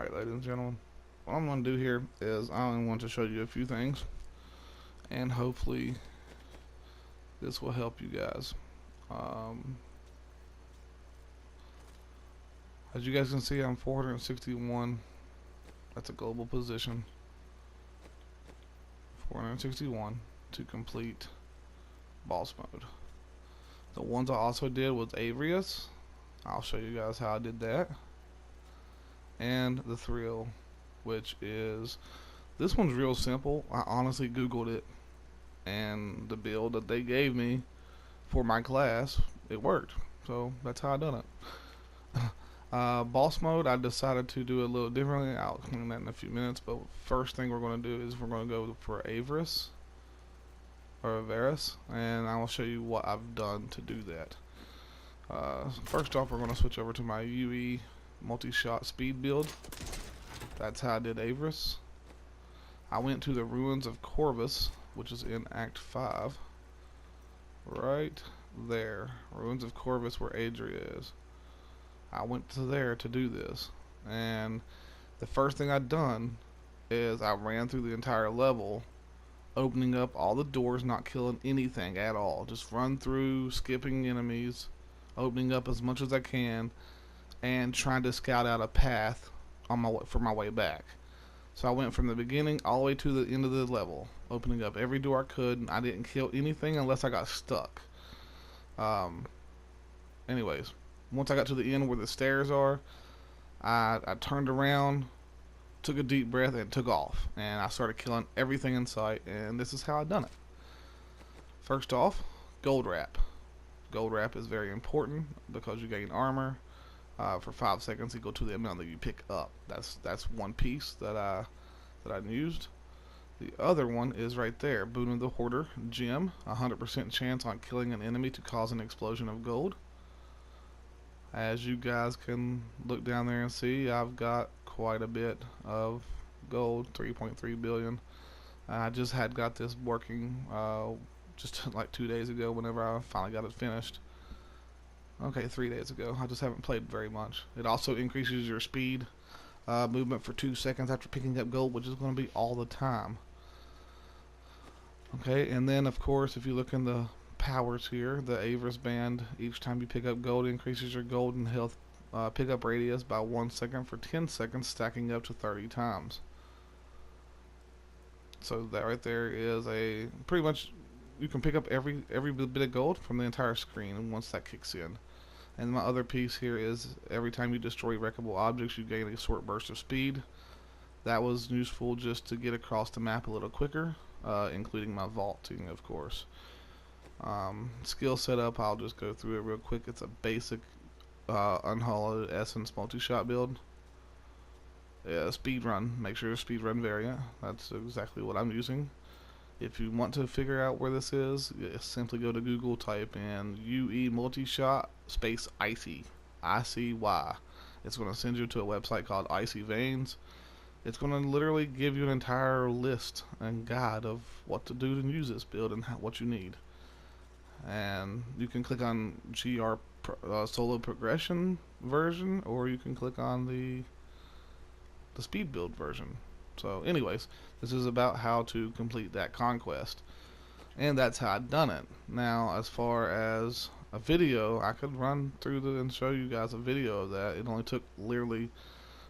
Alright, ladies and gentlemen, what I'm going to do here is I only want to show you a few things, and hopefully this will help you guys. As you guys can see, I'm 461. That's a global position. 461 to complete boss mode. The ones I also did was Avarius. I'll show you guys how I did that. And the Thrill, which is, this one's real simple. I honestly googled it, and the build that they gave me for my class, it worked. So that's how I done it. Boss mode, I decided to do it a little differently. I'll explain that in a few minutes, but first thing we're going to do is we're going to go for Avarice, and I will show you what I've done to do that. First off, we're going to switch over to my UE multi-shot speed build. That's how I did Avarice. I went to the Ruins of Corvus, which is in Act 5. Right there. Ruins of Corvus, where Adria is. I went to there to do this. And the first thing I'd done is I ran through the entire level, opening up all the doors, not killing anything at all. Just run through, skipping enemies, opening up as much as I can, and trying to scout out a path on my way back. So I went from the beginning all the way to the end of the level, opening up every door I could. I didn't kill anything unless I got stuck. Anyways, once I got to the end where the stairs are, I turned around, took a deep breath, and took off. And I started killing everything in sight, and this is how I done it. First off, gold wrap. Gold wrap is very important because you gain armor. For 5 seconds equal to the amount that you pick up. That's one piece that I used. The other one is right there, Boon of the Hoarder gem, 100% chance on killing an enemy to cause an explosion of gold. As you guys can look down there and see, I've got quite a bit of gold, 3.3 billion. I just had got this working just like 2 days ago whenever I finally got it finished. Okay, 3 days ago. I just haven't played very much. It also increases your speed movement for 2 seconds after picking up gold, which is going to be all the time. Okay, and then of course, if you look in the powers here, the Avarice band, each time you pick up gold, increases your gold and health pickup radius by 1 second for 10 seconds, stacking up to 30 times. So that right there is a pretty much, you can pick up every bit of gold from the entire screen once that kicks in. And my other piece here is every time you destroy wreckable objects, you gain a short burst of speed. That was useful just to get across the map a little quicker, including my vaulting, of course. Skill setup, I'll just go through it real quick. It's a basic unhollowed essence multi-shot build. Yeah, speed run. Make sure speed run variant. That's exactly what I'm using. If you want to figure out where this is, simply go to Google, type in UE multi-shot space icy, ICY. It's going to send you to a website called Icy Veins. It's going to literally give you an entire list and guide of what to do to use this build and what you need. And you can click on GR solo progression version, or you can click on the speed build version. So anyways, this is about how to complete that conquest, and that's how I've done it. Now, as far as a video, I could run through and show you guys a video of that. It only took literally,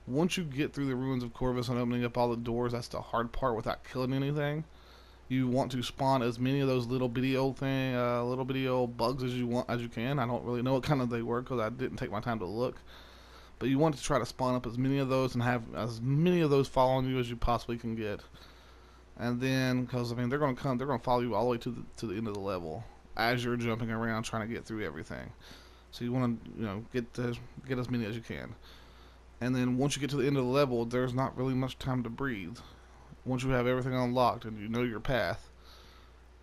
once you get through the Ruins of Corvus and opening up all the doors, that's the hard part without killing anything. You want to spawn as many of those little bitty old bugs as you can. I don't really know what kind of they were because I didn't take my time to look. But you want to try to spawn up as many of those and have as many of those following you as you possibly can get. And then, because I mean, they're going to follow you all the way to the end of the level as you're jumping around trying to get through everything. So you want to, get as many as you can. And then once you get to the end of the level, there's not really much time to breathe. Once you have everything unlocked and you know your path,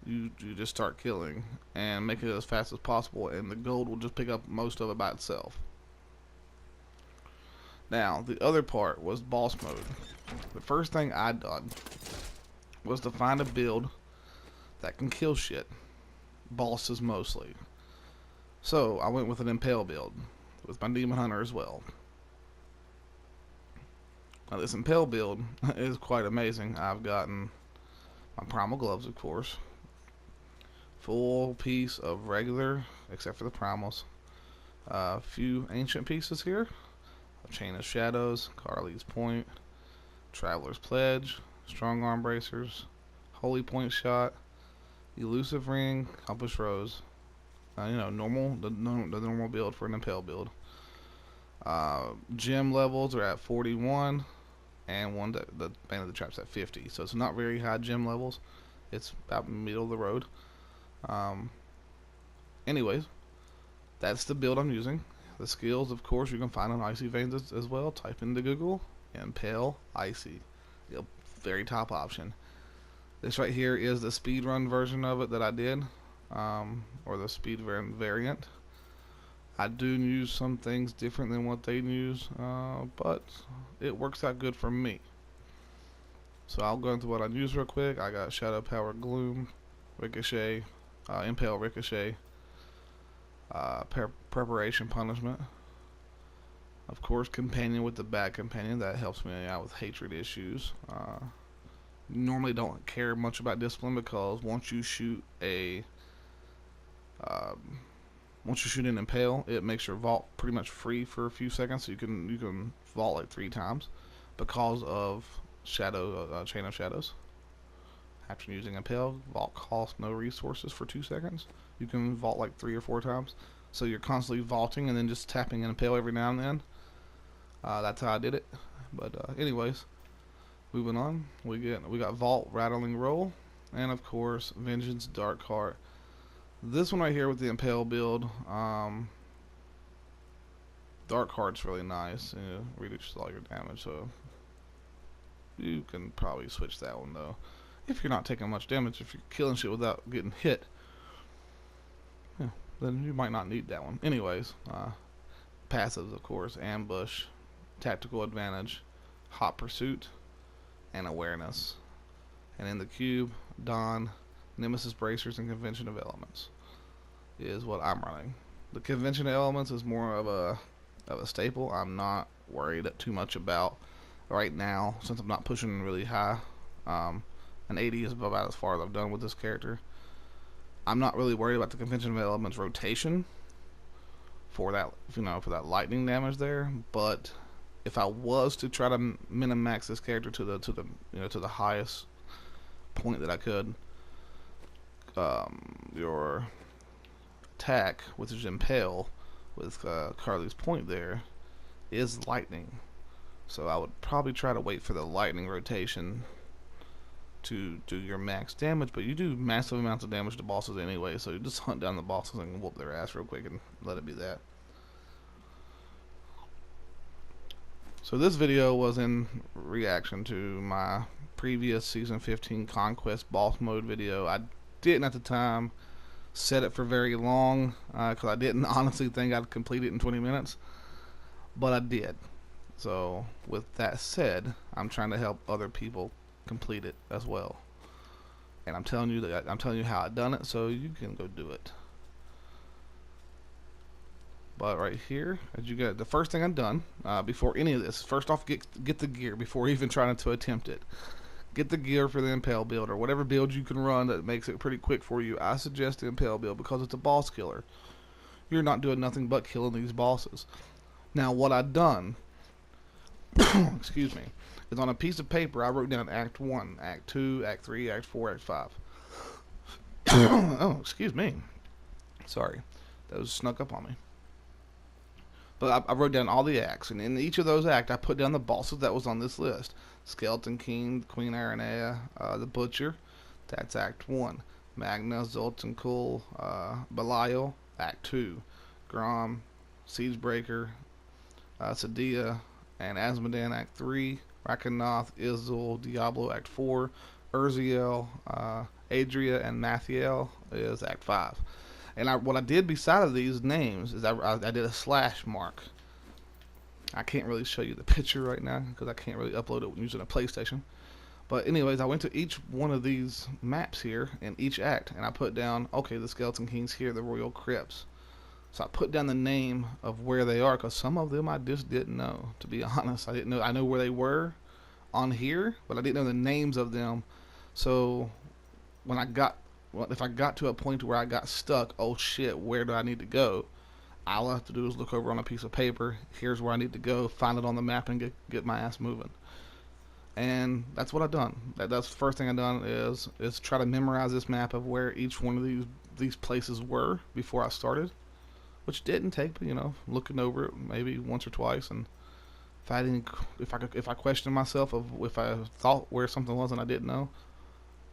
you just start killing and make it as fast as possible, and the gold will just pick up most of it by itself. Now, the other part was boss mode. The first thing I done was to find a build that can kill shit. Bosses mostly. So, I went with an Impale build with my Demon Hunter as well. Now this Impale build is quite amazing. I've gotten my primal gloves, of course, full piece of regular, except for the primals. A few ancient pieces here. A Chain of Shadows, Carly's Point, Traveler's Pledge, Strong Arm Bracers, Holy Point Shot, Elusive Ring, Compass Rose. You know, the normal build for an Impale build. Gem levels are at 41, and the Bane of the Trap's at 50. So it's not very high gem levels. It's about middle of the road. Anyways, that's the build I'm using. The skills, of course, you can find on Icy Veins as well. Type into Google, Impale Icy. Very top option. This right here is the speedrun version of it that I did, or the speed variant. I do use some things different than what they use, but it works out good for me. So I'll go into what I use real quick. I got Shadow Power Gloom, Ricochet, Impale Ricochet, Preparation Punishment. Of course, Companion with the Bad Companion. That helps me out with hatred issues. Normally don't care much about Discipline because once you shoot an Impale, it makes your vault pretty much free for a few seconds. So you can vault like 3 times because of Chain of Shadows. After using Impale, vault costs no resources for 2 seconds. You can vault like 3 or 4 times. So you're constantly vaulting and then just tapping an Impale every now and then. That's how I did it. But anyways, moving on, we got Vault Rattling Roll, and of course Vengeance Dark Heart. This one right here with the Impale build, Dark Heart's really nice. Reduces all your damage, so you can probably switch that one though. If you're not taking much damage, if you're killing shit without getting hit, yeah, then you might not need that one. Anyways, passives, of course: Ambush, Tactical Advantage, Hot Pursuit, and Awareness. And in the cube, Dawn, Nemesis Bracers, and Convention of Elements is what I'm running. The Convention of Elements is more of a staple. I'm not worried too much about right now since I'm not pushing really high. An 80 is about as far as I've done with this character. I'm not really worried about the Convention of Elements rotation for that, for that lightning damage there. But if I was to try to min-max this character to the highest point that I could, your attack, which is Impale with Carly's Point there, is lightning. So I would probably try to wait for the lightning rotation to do your max damage, but you do massive amounts of damage to bosses anyway, so you just hunt down the bosses and whoop their ass real quick and let it be that. So this video was in reaction to my previous Season 15 Conquest boss mode video. I didn't at the time set it for very long because I didn't honestly think I'd complete it in 20 minutes, but I did. So with that said, I'm trying to help other people complete it as well, and I'm telling you how I done it, so you can go do it. But right here, as you get the first thing I've done before any of this, first off, get the gear before even trying to attempt it. Get the gear for the Impale build or whatever build you can run that makes it pretty quick for you. I suggest the Impale build because it's a boss killer. You're not doing nothing but killing these bosses. Now what I've done, excuse me, is on a piece of paper I wrote down Act 1, Act 2, Act 3, Act 4, Act 5. Oh, excuse me. Sorry. That was snuck up on me. But I wrote down all the acts, and in each of those acts I put down the bosses that was on this list. Skeleton King, Queen Aranea, the Butcher, that's Act 1. Magna, Zoltankul, Belial, Act 2. Grom, Siegebreaker, Sadia, and Asmodan, Act 3. Rakanoth, Isil, Diablo, Act 4. Urziel, Adria, and Mathiel is Act 5. And what I did beside of these names is I did a slash mark. I can't really show you the picture right now because I can't really upload it using a PlayStation. But anyways, I went to each one of these maps here in each act, and I put down, okay, the Skeleton King's here, the Royal Crypts. So I put down the name of where they are because some of them I just didn't know. To be honest, I didn't know. I know where they were, on here, but I didn't know the names of them. So when if I got to a point where I got stuck, oh shit, where do I need to go? All I have to do is look over on a piece of paper. Here's where I need to go. Find it on the map and get my ass moving. And that's what I've done. That's the first thing I've done is try to memorize this map of where each one of these places were before I started, which didn't take, but, you know, looking over it maybe once or twice, and if I questioned myself of if I thought where something was and I didn't know,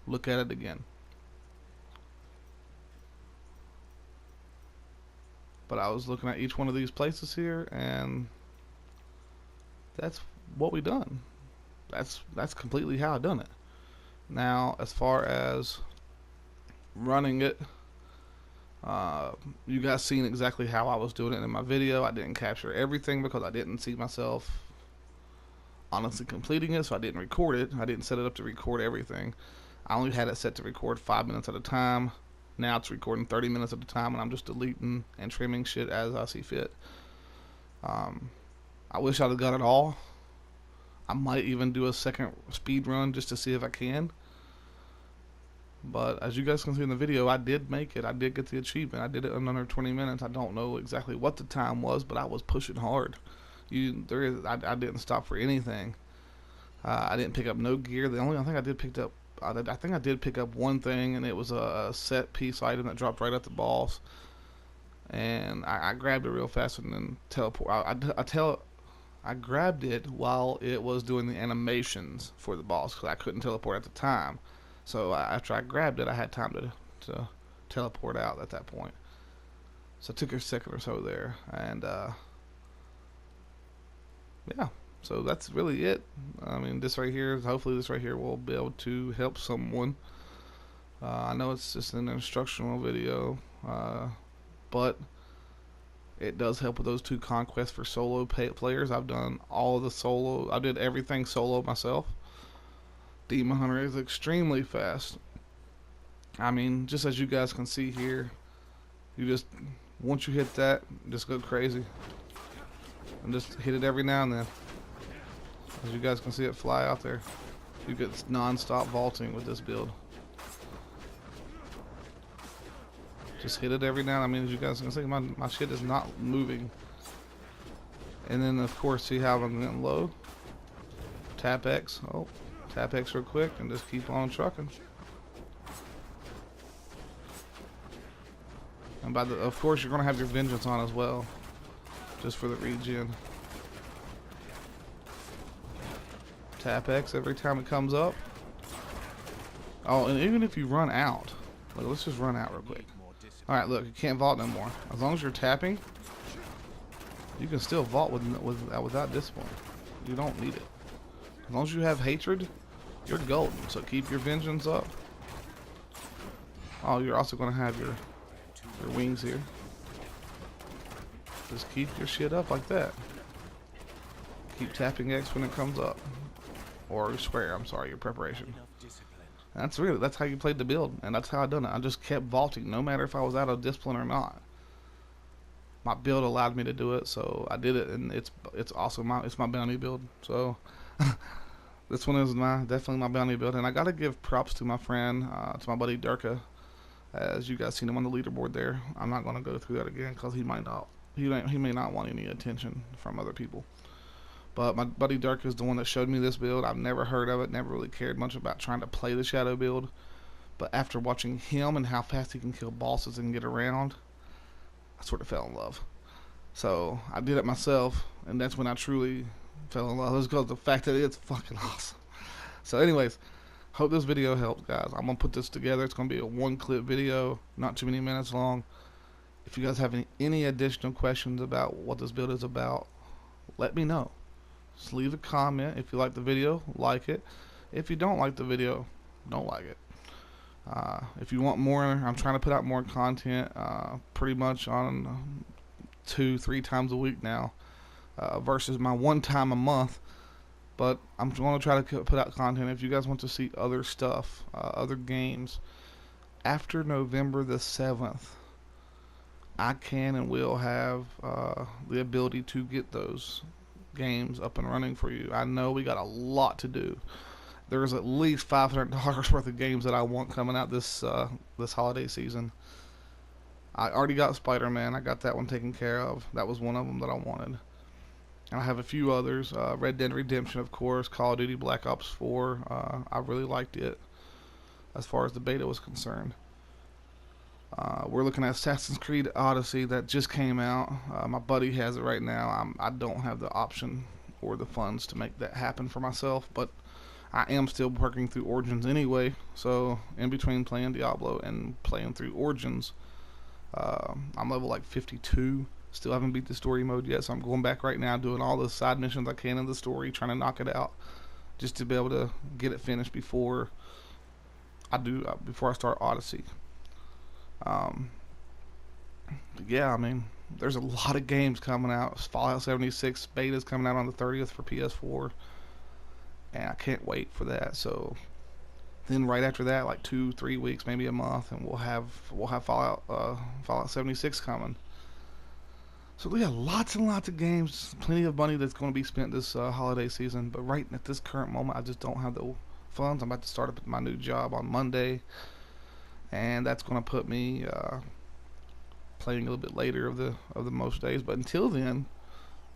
look at it again. But I was looking at each one of these places here, and that's what we done. That's completely how I done it. Now, as far as running it, you guys seen exactly how I was doing it in my video. I didn't capture everything because I didn't see myself honestly completing it, so I didn't record it. I didn't set it up to record everything. I only had it set to record 5 minutes at a time. Now it's recording 30 minutes at a time, and I'm just deleting and trimming shit as I see fit. I wish I'd have got it all. I might even do a second speed run just to see if I can. But as you guys can see in the video, I did make it. I did get the achievement. I did it in under 20 minutes. I don't know exactly what the time was, but I was pushing hard. I didn't stop for anything. I didn't pick up no gear. The only thing I did pick up, I think I did pick up one thing, and it was a set piece item that dropped right at the boss. And I grabbed it real fast and then teleport. I grabbed it while it was doing the animations for the boss because I couldn't teleport at the time. So after I grabbed it, I had time to teleport out at that point. So it took a second or so there, and yeah. So that's really it. I mean, hopefully this right here will be able to help someone. I know it's just an instructional video, but it does help with those 2 conquests for solo players. I've done all of the solo. I did everything solo myself. Demon Hunter is extremely fast. I mean, just as you guys can see here, once you hit that, just go crazy. And just hit it every now and then. As you guys can see it fly out there. You get non-stop vaulting with this build. Just hit it every now and then. I mean, as you guys can see, my shit is not moving. And then, of course, see how I'm getting low? Tap X. Oh, tap X real quick and just keep on trucking. And of course, you're going to have your vengeance on as well. Just for the regen. Tap X every time it comes up. Oh, and even if you run out. Look, let's just run out real quick. Alright, look, you can't vault no more. As long as you're tapping, you can still vault without discipline. You don't need it. As long as you have hatred, you're golden. So keep your vengeance up. Oh, you're also going to have your wings here. Just keep your shit up like that. Keep tapping X when it comes up. Or square, I'm sorry, your preparation. That's how you played the build, and that's how I done it. I just kept vaulting, no matter if I was out of discipline or not. My build allowed me to do it, so I did it, and it's also it's my bounty build. So this one is definitely my bounty build, and I gotta give props to my friend, to my buddy Durka. As you guys seen him on the leaderboard there. I'm not gonna go through that again because he may not want any attention from other people. But my buddy Dirk is the one that showed me this build. I've never heard of it, never really cared much about trying to play the shadow build. But after watching him and how fast he can kill bosses and get around, I sort of fell in love. So I did it myself, and that's when I truly fell in love. It's because of the fact that it's fucking awesome. So anyways, hope this video helped, guys. I'm going to put this together. It's going to be a 1-clip video, not too many minutes long. If you guys have any additional questions about what this build is about, let me know. Just leave a comment. If you like the video, like it. If you don't like the video, don't like it. If you want more, I'm trying to put out more content pretty much on 2-3 times a week now versus my 1 time a month. But I'm going to try to put out content. If you guys want to see other stuff, other games, after November the 7th, I can and will have the ability to get those games up and running for you. I know we got a lot to do. There's at least $500 worth of games that I want coming out this holiday season. I already got Spider-Man. I got that one taken care of. That was one of them that I wanted. And I have a few others. Red Dead Redemption, of course. Call of Duty Black Ops 4. I really liked it as far as the beta was concerned. We're looking at Assassin's Creed Odyssey that just came out. My buddy has it right now. I don't have the option or the funds to make that happen for myself, but I am still working through Origins anyway. So in between playing Diablo and playing through Origins, I'm level like 52. Still haven't beat the story mode yet, so I'm going back right now doing all the side missions I can in the story, trying to knock it out just to be able to get it finished before I start Odyssey. Yeah, I mean, there's a lot of games coming out. Fallout 76 beta is coming out on the 30th for PS4, and I can't wait for that. So then right after that, like 2-3 weeks, maybe a month, and we'll have Fallout 76 coming. So we got lots and lots of games, plenty of money that's going to be spent this holiday season. But right at this current moment, I just don't have the funds. I'm about to start up my new job on Monday, and that's going to put me playing a little bit later of the most days. But until then,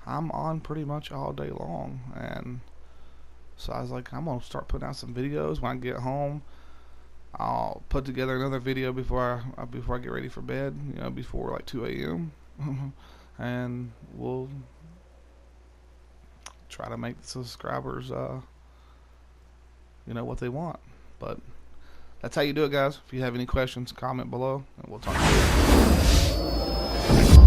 I'm on pretty much all day long. And so I was like, I'm going to start putting out some videos when I get home. I'll put together another video before I get ready for bed, before like 2 a.m. and we'll try to make the subscribers what they want. But that's how you do it, guys. If you have any questions, comment below, and we'll talk to you.